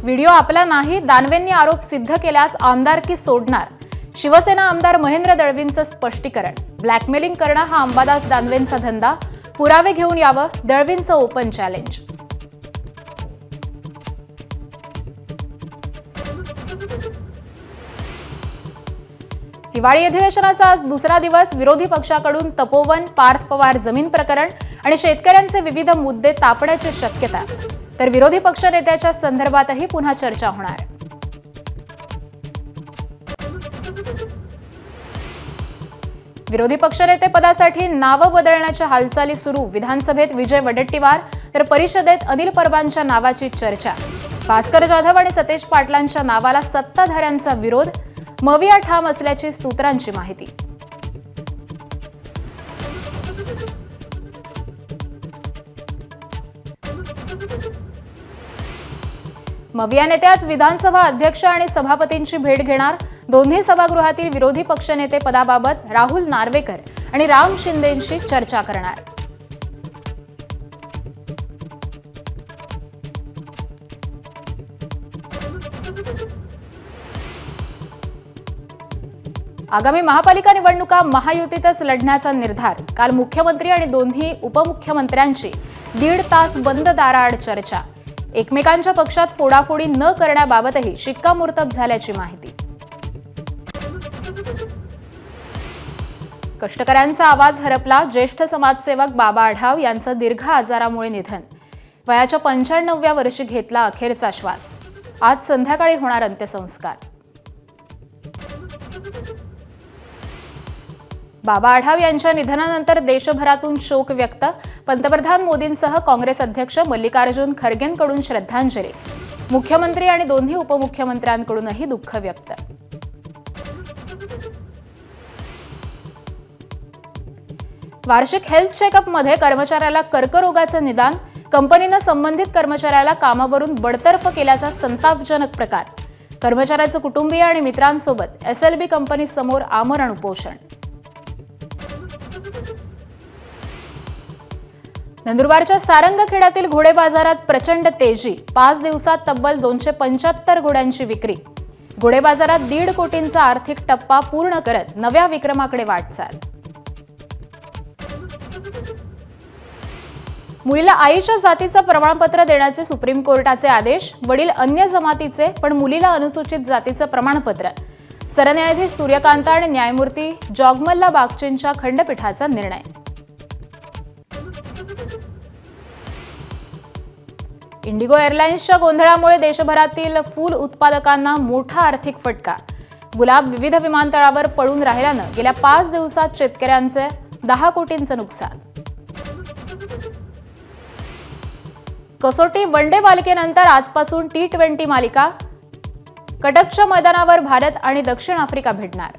Video आपला नाही, दानवेंनी आरोप सिद्ध केल्यास आमदारकी सोडणार. शिवसेना आमदार महेंद्र दळवींचं स्पष्टीकरण. ब्लॅकमेलिंग करणं हा अंबादास दानवेंचा धंदा, पुरावे घेऊन यावं, दळवींचं ओपन चॅलेंज. हिवाळी अधिवेशनाचा आज दुसरा दिवस. विरोधी पक्षाकडून तपोवन, पार्थ पवार जमीन प्रकरण आणि शेतकऱ्यांचे विविध मुद्दे तापण्याची शक्यता. तर विरोधी पक्ष नेत्याच्या संदर्भातही पुन्हा चर्चा होणार. विरोधी पक्षनेते पदासाठी नावं बदलण्याच्या हालचाली सुरू. विधानसभेत विजय वडेट्टीवार तर परिषदेत अनिल परबांच्या नावाची चर्चा. भास्कर जाधव आणि सतेज पाटलांच्या नावाला सत्ताधाऱ्यांचा विरोध. मविया ठाम असल्याची सूत्रांची माहिती. मविया नेते आज विधानसभा अध्यक्ष आणि सभापतींची भेट घेणार. दोन्ही सभागृहातील विरोधी पक्षनेते पदाबाबत राहुल नार्वेकर आणि राम शिंदेंशी चर्चा करणार. आगामी महापालिका निवडणुका महायुतीतच लढण्याचा निर्धार. काल मुख्यमंत्री आणि दोन्ही उपमुख्यमंत्र्यांची 1.5 तास बंद दाराआड चर्चा. एकमेकांच्या पक्षात फोडाफोडी न करण्याबाबतही शिक्कामोर्तब झाल्याची माहिती. कष्टकऱ्यांचा आवाज हरपला. ज्येष्ठ समाजसेवक बाबा आढाव यांचं दीर्घ आजारामुळे निधन. वयाच्या 95व्या वर्षी घेतला अखेरचा श्वास. आज संध्याकाळी होणार अंत्यसंस्कार. बाबा आढाव यांच्या निधनानंतर देशभरातून शोक व्यक्त. पंतप्रधान मोदींसह काँग्रेस अध्यक्ष मल्लिकार्जुन खरगेंकडून श्रद्धांजली. मुख्यमंत्री आणि दोन्ही उपमुख्यमंत्र्यांकडूनही दुःख व्यक्त. वार्षिक हेल्थ चेकअपमध्ये कर्मचाऱ्याला कर्करोगाचं निदान. कंपनीनं संबंधित कर्मचाऱ्याला कामावरून बडतर्फ केल्याचा संतापजनक प्रकार. कर्मचाऱ्याचं कुटुंबीय आणि मित्रांसोबत SLB कंपनीसमोर आमरण उपोषण. नंदुरबारच्या सारंगखेड्यातील घोडे बाजारात प्रचंड तेजी. 5 दिवसात तब्बल 275 घोड्यांची विक्री. घोडे बाजारात 1.5 कोटींचा आर्थिक टप्पा पूर्ण करत नव्या विक्रमाकडे वाटचाल. मुलीला आईच्या जातीचं प्रमाणपत्र देण्याचे सुप्रीम कोर्टाचे आदेश. वडील अन्य जमातीचे पण मुलीला अनुसूचित जातीचं प्रमाणपत्र. सरन्यायाधीश सूर्यकांत आणि न्यायमूर्ती जॉगमल्ला बागचींच्या खंडपीठाचा निर्णय. इंडिगो एअरलाइन्सच्या गोंधळामुळे देशभरातील फूल उत्पादकांना मोठा आर्थिक फटका. गुलाब विविध विमानतळावर पडून राहिल्यानं गेल्या 5 दिवसात शेतकऱ्यांचे 10 कोटींचं नुकसान. कसोटी वनडे मालिकेनंतर आजपासून T20 मालिका. कटकच्या मैदानावर भारत आणि दक्षिण आफ्रिका भिडणार.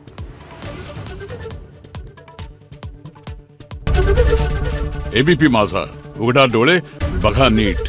ABP माझा, उघडा डोळे बघा नीट.